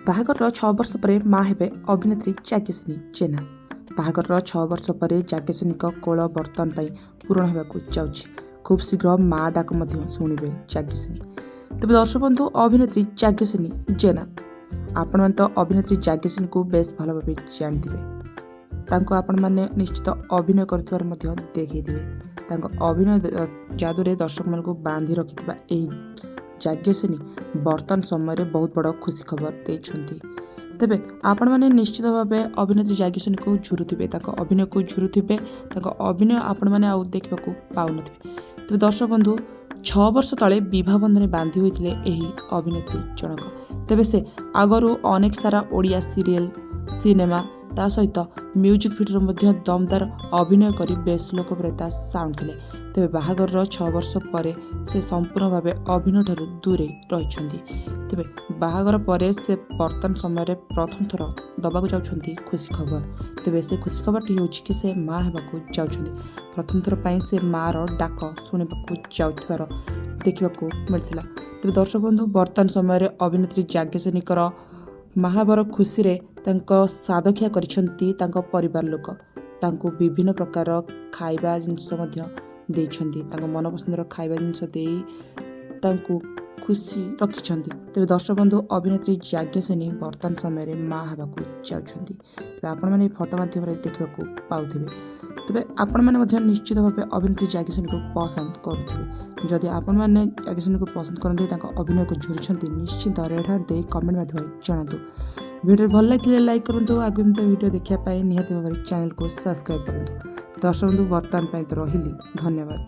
ବାହାଘରର 6 ବର୍ଷ ପରେ ମା ହେବେ ଅଭିନେତ୍ରୀ ଯାଜ୍ଞସେନୀ ଜେନା। ବାହାଘରର 6 ବର୍ଷ ପରେ ଯାଜ୍ଞସେନୀଙ୍କ କୋଳ ବର୍ତ୍ତମାନ ପାଇଁ ପୂରଣ ହେବାକୁ ଯାଉଛି। ଖୁବ୍ ଶୀଘ୍ର ମା ଡାକ ମଧ୍ୟ ଶୁଣିବେ ଯାଜ୍ଞସେନୀ। ତେବେ ଦର୍ଶକ ବନ୍ଧୁ, ଅଭିନେତ୍ରୀ ଯାଜ୍ଞସେନୀ ଜେନା, ଆପଣମାନେ ତ ଅଭିନେତ୍ରୀ ଯାଜ୍ଞସେନୀକୁ ବେଶ ଭଲ ଭାବେ ଜାଣିଥିବେ। ତାଙ୍କୁ ଆପଣମାନେ ନିଶ୍ଚିତ ଅଭିନୟ କରୁଥିବାର ମଧ୍ୟ ଦେଖିଥିବେ। ତାଙ୍କ ଅଭିନୟ ଯାଦୁରେ ଦର୍ଶକମାନଙ୍କୁ ବାନ୍ଧି ରଖିଥିବା ଏହି ଯାଜ୍ଞସେନୀ ବର୍ତ୍ତମାନ ସମୟରେ ବହୁତ ବଡ଼ ଖୁସି ଖବର ଦେଇଛନ୍ତି। ତେବେ ଆପଣମାନେ ନିଶ୍ଚିତ ଭାବେ ଅଭିନେତ୍ରୀ ଯାଜ୍ଞସେନୀକୁ ଝୁରୁଥିବେ, ତାଙ୍କ ଅଭିନୟକୁ ଝୁରୁଥିବେ। ତାଙ୍କ ଅଭିନୟ ଆପଣମାନେ ଆଉ ଦେଖିବାକୁ ପାଉନଥିବେ। ତେବେ ଦର୍ଶକ ବନ୍ଧୁ, 6 ବର୍ଷ ତଳେ ବିବାହ ବନ୍ଧନରେ ବାନ୍ଧି ହୋଇଥିଲେ ଏହି ଅଭିନେତ୍ରୀ ଜଣକ। ତେବେ ସେ ଆଗରୁ ଅନେକ ସାରା ଓଡ଼ିଆ ସିରିଏଲ, ସିନେମା, ତା ସହିତ ମ୍ୟୁଜିକ୍ ଭିଡ଼ିଓରେ ମଧ୍ୟ ଦମଦାର ଅଭିନୟ କରି ବେଶ ଲୋକପ୍ରିୟତା ସାଉଁଥିଲେ। ତେବେ ବାହାଘରର 6 ବର୍ଷ ପରେ ସେ ସମ୍ପୂର୍ଣ୍ଣ ଭାବେ ଅଭିନୟଠାରୁ ଦୂରେଇ ରହିଛନ୍ତି। ତେବେ ବାହାଘର ପରେ ସେ ବର୍ତ୍ତମାନ ସମୟରେ ପ୍ରଥମ ଥର ଦେବାକୁ ଯାଉଛନ୍ତି ଖୁସି ଖବର। ତେବେ ସେ ଖୁସି ଖବରଟି ହେଉଛି କି ସେ ମା ହେବାକୁ ଯାଉଛନ୍ତି। ପ୍ରଥମ ଥର ପାଇଁ ସେ ମାର ଡାକ ଶୁଣିବାକୁ ଯାଉଥିବାର ଦେଖିବାକୁ ମିଳିଥିଲା। ତେବେ ଦର୍ଶକ ବନ୍ଧୁ, ବର୍ତ୍ତମାନ ସମୟରେ ଅଭିନେତ୍ରୀ ଯାଜ୍ଞସେନୀଙ୍କର ମାହାବର ଖୁସିରେ ତାଙ୍କ ସାଧଖିଆ କରିଛନ୍ତି ତାଙ୍କ ପରିବାର ଲୋକ। ତାଙ୍କୁ ବିଭିନ୍ନ ପ୍ରକାର ଖାଇବା ଜିନିଷ ମଧ୍ୟ ଦେଇଛନ୍ତି। ତାଙ୍କ ମନପସନ୍ଦର ଖାଇବା ଜିନିଷ ଦେଇ ତାଙ୍କୁ ଖୁସି ରଖିଛନ୍ତି। ତେବେ ଦର୍ଶକ ବନ୍ଧୁ, ଅଭିନେତ୍ରୀ ଯାଜ୍ଞସେନୀ ବର୍ତ୍ତମାନ ସମୟରେ ମା ହେବାକୁ ଯାଉଛନ୍ତି। ତେବେ ଆପଣମାନେ ଏହି ଫଟୋ ମାଧ୍ୟମରେ ଦେଖିବାକୁ ପାଉଥିବେ। ତେବେ ଆପଣମାନେ ମଧ୍ୟ ନିଶ୍ଚିତ ଭାବେ ଅଭିନେତ୍ରୀ ଯାଜ୍ଞସେନୀକୁ ପସନ୍ଦ କରୁଥିବେ। ଯଦି ଆପଣମାନେ ଯାଜ୍ଞସେନୀକୁ ପସନ୍ଦ କରନ୍ତି, ତାଙ୍କ ଅଭିନୟକୁ ଝୁରୁଛନ୍ତି, ନିଶ୍ଚିତ ରେଡ୍ ହାର୍ଟ ଦେଇ କମେଣ୍ଟ ମାଧ୍ୟମରେ ଜଣାନ୍ତୁ। ଭିଡ଼ିଓ ଭଲ ଲାଗିଲେ ଲାଇକ୍ କରନ୍ତୁ। ଆଗାମୀ ଭିଡ଼ିଓ ଦେଖିବା ପାଇଁ ନିହାତି ଭାବରେ ଚ୍ୟାନେଲକୁ ସବସ୍କ୍ରାଇବ୍ କରନ୍ତୁ। ଦର୍ଶକ ବନ୍ଧୁ, ବର୍ତ୍ତମାନ ପାଇଁ ତ ରହିଲି, ଧନ୍ୟବାଦ।